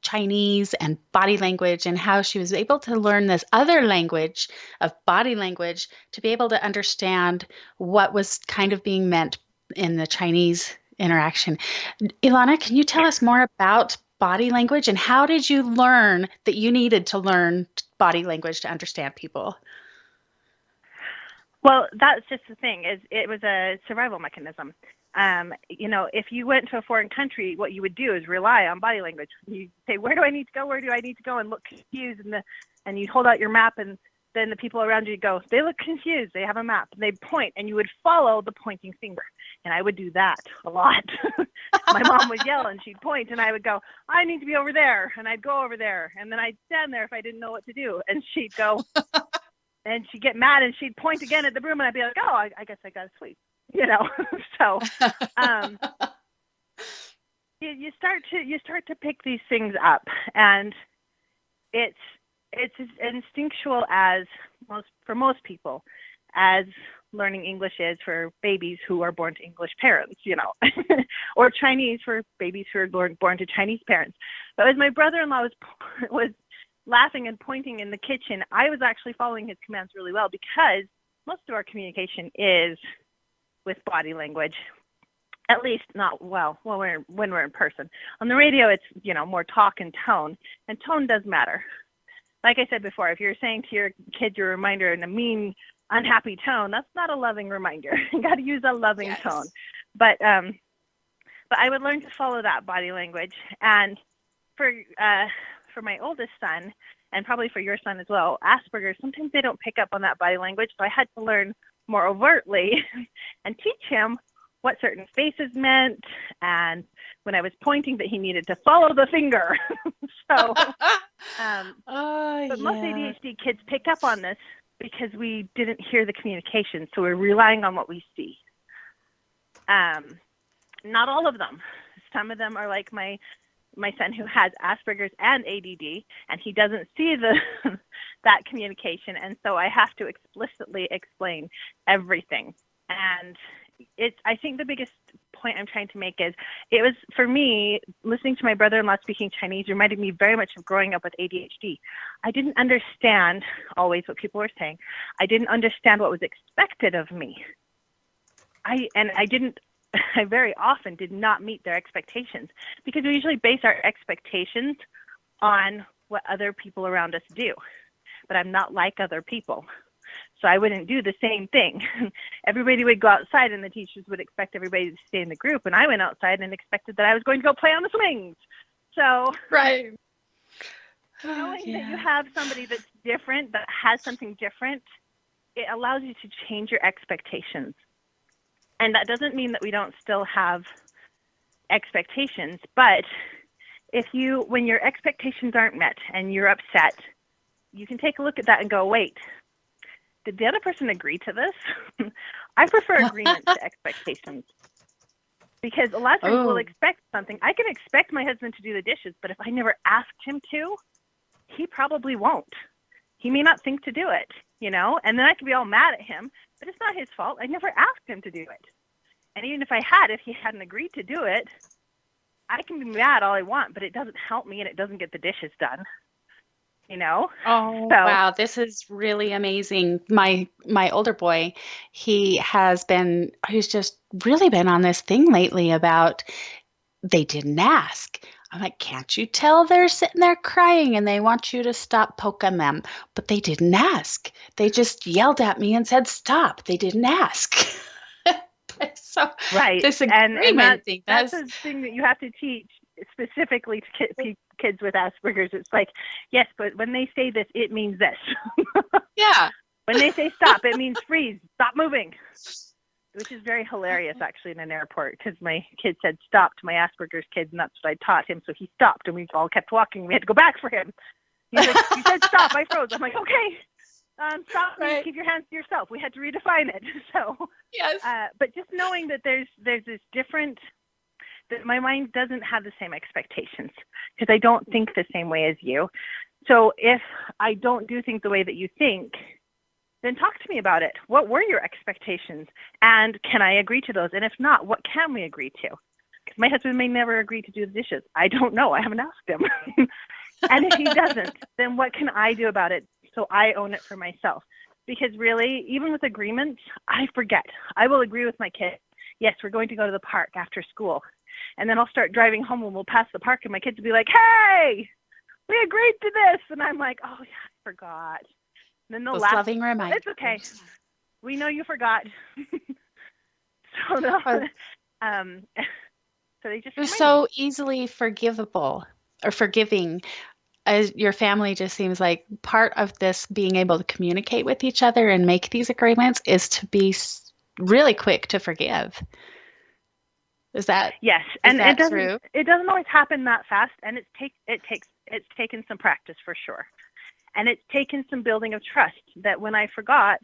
Chinese and body language and how she was able to learn this other language of body language to be able to understand what was kind of being meant in the Chinese interaction. Elona, can you tell us more about body language and how did you learn that you needed to learn body language to understand people? Well, that's just the thing, is it was a survival mechanism. If you went to a foreign country, what you would do is rely on body language. You say, where do I need to go? Where do I need to go? And look confused. And you hold out your map, and then the people around you go, they look confused. They have a map. And they point, and you would follow the pointing finger. And I would do that a lot. My mom would yell, and she'd point, and I would go, I need to be over there. And I'd go over there. And then I'd stand there if I didn't know what to do. And she'd go, and she'd get mad, and she'd point again at the broom, and I'd be like, oh, I guess I got to sleep. So you start to pick these things up, and it's as instinctual for most people as learning English is for babies who are born to English parents, or Chinese for babies who are born to Chinese parents. But as my brother-in-law was laughing and pointing in the kitchen, I was actually following his commands really well, because most of our communication is with body language, at least not when we're in person. On the radio, it's more talk and tone does matter. Like I said before, if you're saying to your kid your reminder in a mean, unhappy tone, that's not a loving reminder. You got to use a loving tone. But I would learn to follow that body language. And for for my oldest son, and probably for your son as well, Asperger's, sometimes they don't pick up on that body language. So I had to learn more overtly and teach him what certain faces meant, and when I was pointing that he needed to follow the finger. So, but most ADHD kids pick up on this because we didn't hear the communication, so we're relying on what we see. Not all of them. Some of them are like my son who has Asperger's and ADD, and he doesn't see that communication, and so I have to explicitly explain everything. And I think the biggest point I'm trying to make is, it was, for me, listening to my brother-in-law speaking Chinese reminded me very much of growing up with ADHD. I didn't understand always what people were saying. I didn't understand what was expected of me. I very often did not meet their expectations, because we usually base our expectations on what other people around us do. But I'm not like other people, so I wouldn't do the same thing. Everybody would go outside and the teachers would expect everybody to stay in the group, and I went outside and expected that I was going to go play on the swings. So right. Knowing that you have somebody that's different, that has something different, it allows you to change your expectations. And that doesn't mean that we don't still have expectations, but when your expectations aren't met and you're upset, you can take a look at that and go, wait, did the other person agree to this? I prefer agreement to expectations, because a lot of times we'll expect something. I can expect my husband to do the dishes, but if I never asked him to, he probably won't. He may not think to do it, and then I can be all mad at him, but it's not his fault. I never asked him to do it. And even if he hadn't agreed to do it, I can be mad all I want, but it doesn't help me and it doesn't get the dishes done. Oh, wow. This is really amazing. My older boy, he's just really been on this thing lately about they didn't ask. I'm like, can't you tell they're sitting there crying and they want you to stop poking them? But they didn't ask. They just yelled at me and said, stop. They didn't ask. So right. This agreement thing. That's a thing that you have to teach specifically to kids with Asperger's. It's like, yes, but when they say this, it means this. Yeah. When they say stop, it means freeze. Stop moving. Which is very hilarious, actually, in an airport, because my kid said stop to my Asperger's kids, and that's what I taught him. So he stopped, and we all kept walking. We had to go back for him. He's like, you said stop. I froze. I'm like, okay. Stop. Right. Keep your hands to yourself. We had to redefine it. So, yes. But just knowing that there's this different, that my mind doesn't have the same expectations, because I don't think the same way as you. So if I don't do things the way that you think, then talk to me about it. What were your expectations? And can I agree to those? And if not, what can we agree to? Because my husband may never agree to do the dishes. I don't know. I haven't asked him. And if he doesn't, then what can I do about it so I own it for myself? Because really, even with agreements, I forget. I will agree with my kid. Yes, we're going to go to the park after school. And then I'll start driving home and we'll pass the park and my kids will be like, hey, we agreed to this. And I'm like, oh, yeah, I forgot. And then they'll laugh. Loving reminder. It's okay. We know you forgot. So they just You're so easily forgivable or forgiving. As your family just seems like part of this being able to communicate with each other and make these agreements is to be really quick to forgive. Is that yes? And it doesn't always happen that fast, and it's taken some practice for sure, and it's taken some building of trust. That when I forgot,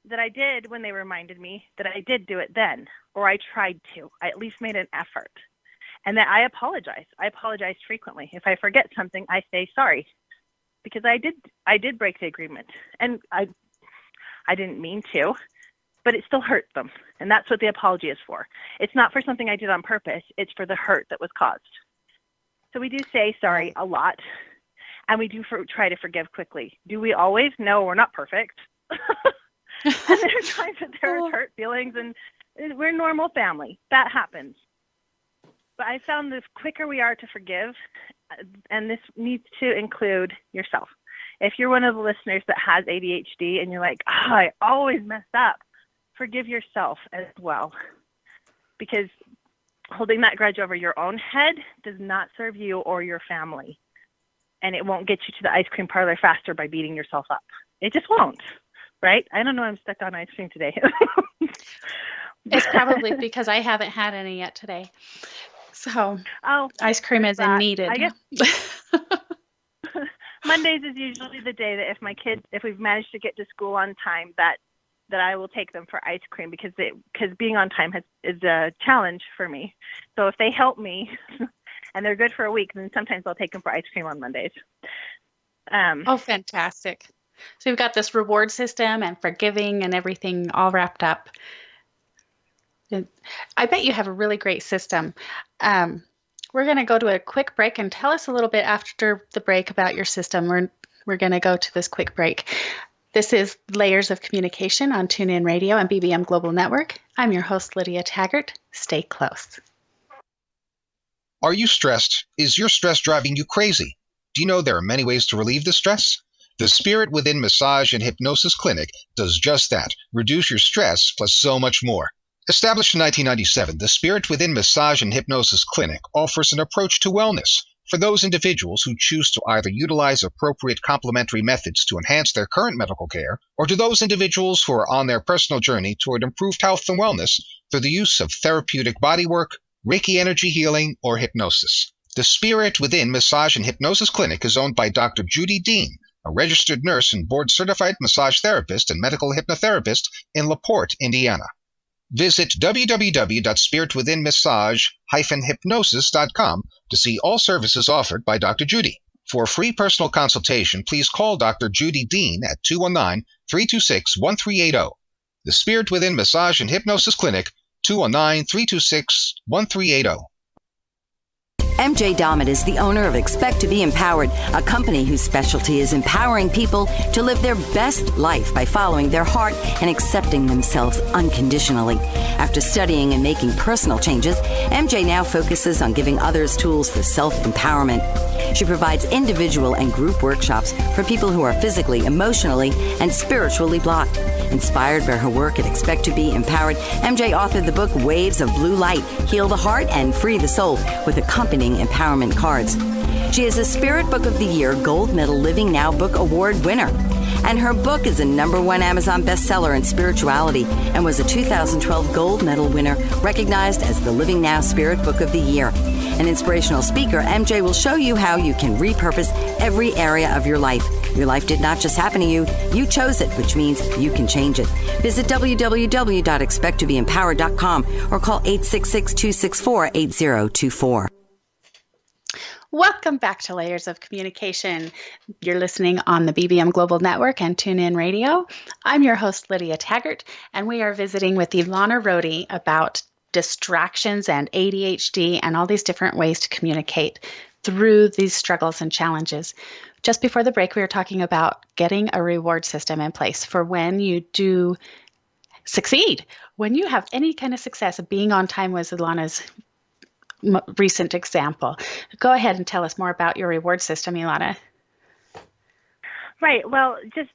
that I did when they reminded me, that I did do it then, or I tried to. I at least made an effort. And that I apologize. I apologize frequently. If I forget something, I say sorry, because I did break the agreement, and I didn't mean to, but it still hurt them, and that's what the apology is for. It's not for something I did on purpose. It's for the hurt that was caused. So we do say sorry a lot, and we do try to forgive quickly. Do we always? No, we're not perfect. And there are times that there are hurt feelings, and we're a normal family. That happens. But I found the quicker we are to forgive, and this needs to include yourself. If you're one of the listeners that has ADHD and you're like, oh, I always mess up, forgive yourself as well. Because holding that grudge over your own head does not serve you or your family. and it won't get you to the ice cream parlor faster by beating yourself up. It just won't, right? I don't know. I'm stuck on ice cream today. It's probably because I haven't had any yet today. So ice cream is needed. I guess Mondays is usually the day that if we've managed to get to school on time, that I will take them for ice cream because being on time is a challenge for me. So if they help me and they're good for a week, then sometimes I'll take them for ice cream on Mondays. Fantastic. So we've got this reward system and forgiving and everything all wrapped up. I bet you have a really great system. We're going to go to a quick break and tell us a little bit after the break about your system. We're going to go to this quick break. This is Layers of Communication on TuneIn Radio and BBM Global Network. I'm your host, Lydia Taggart. Stay close. Are you stressed? Is your stress driving you crazy? Do you know there are many ways to relieve the stress? The Spirit Within Massage and Hypnosis Clinic does just that. Reduce your stress plus so much more. Established in 1997, the Spirit Within Massage and Hypnosis Clinic offers an approach to wellness for those individuals who choose to either utilize appropriate complementary methods to enhance their current medical care, or to those individuals who are on their personal journey toward improved health and wellness through the use of therapeutic bodywork, Reiki energy healing, or hypnosis. The Spirit Within Massage and Hypnosis Clinic is owned by Dr. Judy Dean, a registered nurse and board-certified massage therapist and medical hypnotherapist in LaPorte, Indiana. Visit www.spiritwithinmassage-hypnosis.com to see all services offered by Dr. Judy. For a free personal consultation, please call Dr. Judy Dean at 219-326-1380. The Spirit Within Massage and Hypnosis Clinic, 219-326-1380. MJ Dammit is the owner of Expect to be Empowered, a company whose specialty is empowering people to live their best life by following their heart and accepting themselves unconditionally. After studying and making personal changes, MJ now focuses on giving others tools for self-empowerment. She provides individual and group workshops for people who are physically, emotionally, and spiritually blocked. Inspired by her work at Expect to be Empowered, MJ authored the book Waves of Blue Light, Heal the Heart and Free the Soul, with accompanying empowerment cards. She is a Spirit Book of the Year Gold Medal Living Now Book Award winner. And her book is a #1 Amazon bestseller in spirituality and was a 2012 Gold Medal winner, recognized as the Living Now Spirit Book of the Year. An inspirational speaker, MJ will show you how you can repurpose every area of your life. Your life did not just happen to you. You chose it, which means you can change it. Visit www.expecttobeempowered.com or call 866-264-8024. Welcome back to Layers of Communication. You're listening on the BBM Global Network and TuneIn Radio. I'm your host, Lydia Taggart, and we are visiting with Elona Rohde about distractions and ADHD and all these different ways to communicate through these struggles and challenges. Just before the break, we were talking about getting a reward system in place for when you do succeed. When you have any kind of success, being on time was Elona's recent example. Go ahead and tell us more about your reward system, Elona. Right. Well, just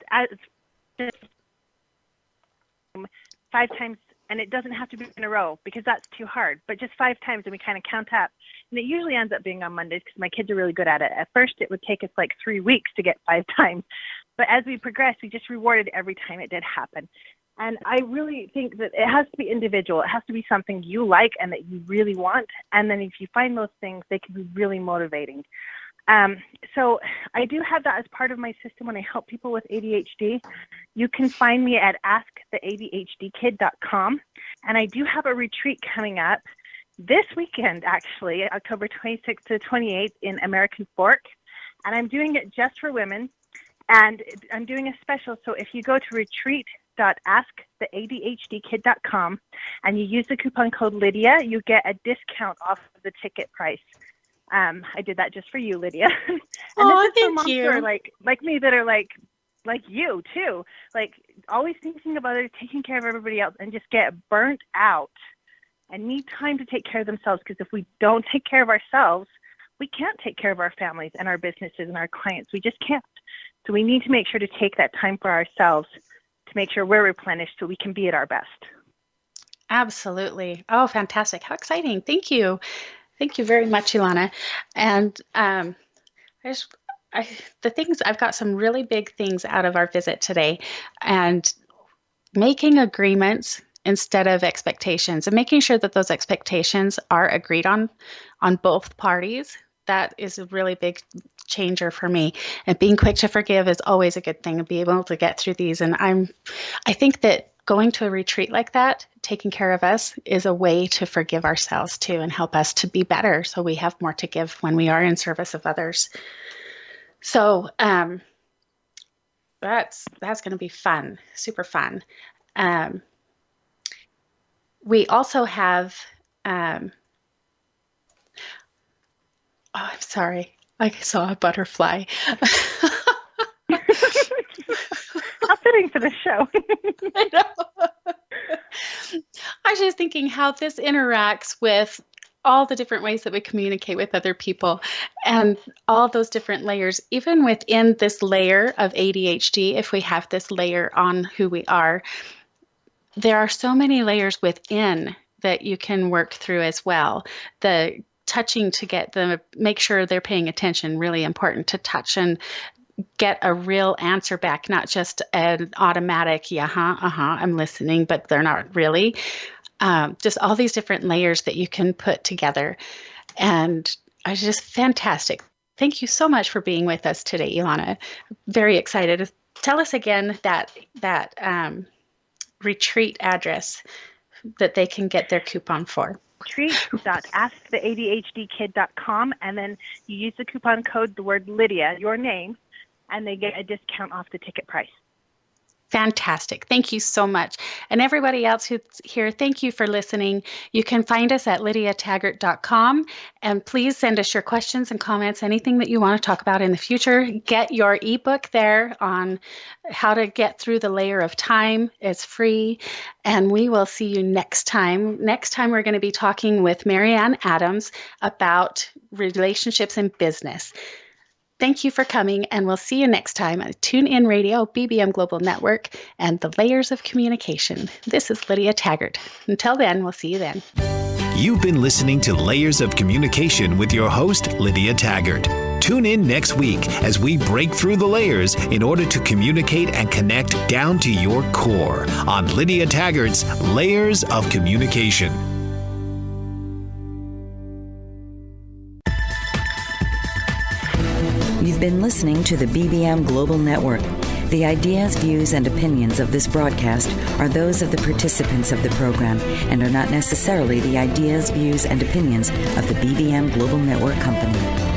5 times, and it doesn't have to be in a row because that's too hard, but just 5 times, and we kind of count up. And it usually ends up being on Mondays because my kids are really good at it. At first, it would take us like 3 weeks to get 5 times. But as we progressed, we just rewarded every time it did happen. And I really think that it has to be individual. It has to be something you like and that you really want. And then if you find those things, they can be really motivating. So I do have that as part of my system when I help people with ADHD. You can find me at asktheadhdkid.com. And I do have a retreat coming up this weekend, actually, October 26th to 28th in American Fork. And I'm doing it just for women. And I'm doing a special. So if you go to retreat.asktheadhdkid.com and you use the coupon code Lydia, you get a discount off of the ticket price. I did that just for you, Lydia. And Oh, this is for thank moms you. who are like me, that are like you too, like always thinking of others, taking care of everybody else, and just get burnt out and need time to take care of themselves. Because if we don't take care of ourselves, we can't take care of our families and our businesses and our clients. We just can't. So we need to make sure to take that time for ourselves to make sure we're replenished so we can be at our best. Absolutely. Oh, fantastic. How exciting. Thank you. Thank you very much, Elona. And I I've got some really big things out of our visit today, and making agreements instead of expectations, and making sure that those expectations are agreed on both parties. That is a really big changer for me. And being quick to forgive is always a good thing, and be able to get through these. And I think that going to a retreat like that, taking care of us, is a way to forgive ourselves too, and help us to be better, so we have more to give when we are in service of others. So that's going to be fun, super fun. We also have, oh, I'm sorry. I saw a butterfly. How fitting for the show. I know. I was just thinking how this interacts with all the different ways that we communicate with other people, and all those different layers, even within this layer of ADHD. If we have this layer on who we are, there are so many layers within that you can work through as well. The touching to get them, make sure they're paying attention, really important to touch and get a real answer back, not just an automatic, I'm listening, but they're not really. Just all these different layers that you can put together. And it's just fantastic. Thank you so much for being with us today, Elona. Very excited. Tell us again that retreat address that they can get their coupon for. retreat.asktheadhdkid.com, and then you use the coupon code, the word Lydia, your name, and they get a discount off the ticket price. Fantastic. Thank you so much. And everybody else who's here, thank you for listening. You can find us at lydiataggart.com, and please send us your questions and comments, anything that you want to talk about in the future. Get your ebook there on how to get through the layer of time. It's free, and we will see you next time. Next time, we're going to be talking with Marianne Adams about relationships in business. Thank you for coming, and we'll see you next time on Tune In Radio, BBM Global Network, and the Layers of Communication. This is Lydia Taggart. Until then, we'll see you then. You've been listening to Layers of Communication with your host, Lydia Taggart. Tune in next week as we break through the layers in order to communicate and connect down to your core on Lydia Taggart's Layers of Communication. You've been listening to the BBM Global Network. The ideas, views, and opinions of this broadcast are those of the participants of the program and are not necessarily the ideas, views, and opinions of the BBM Global Network Company.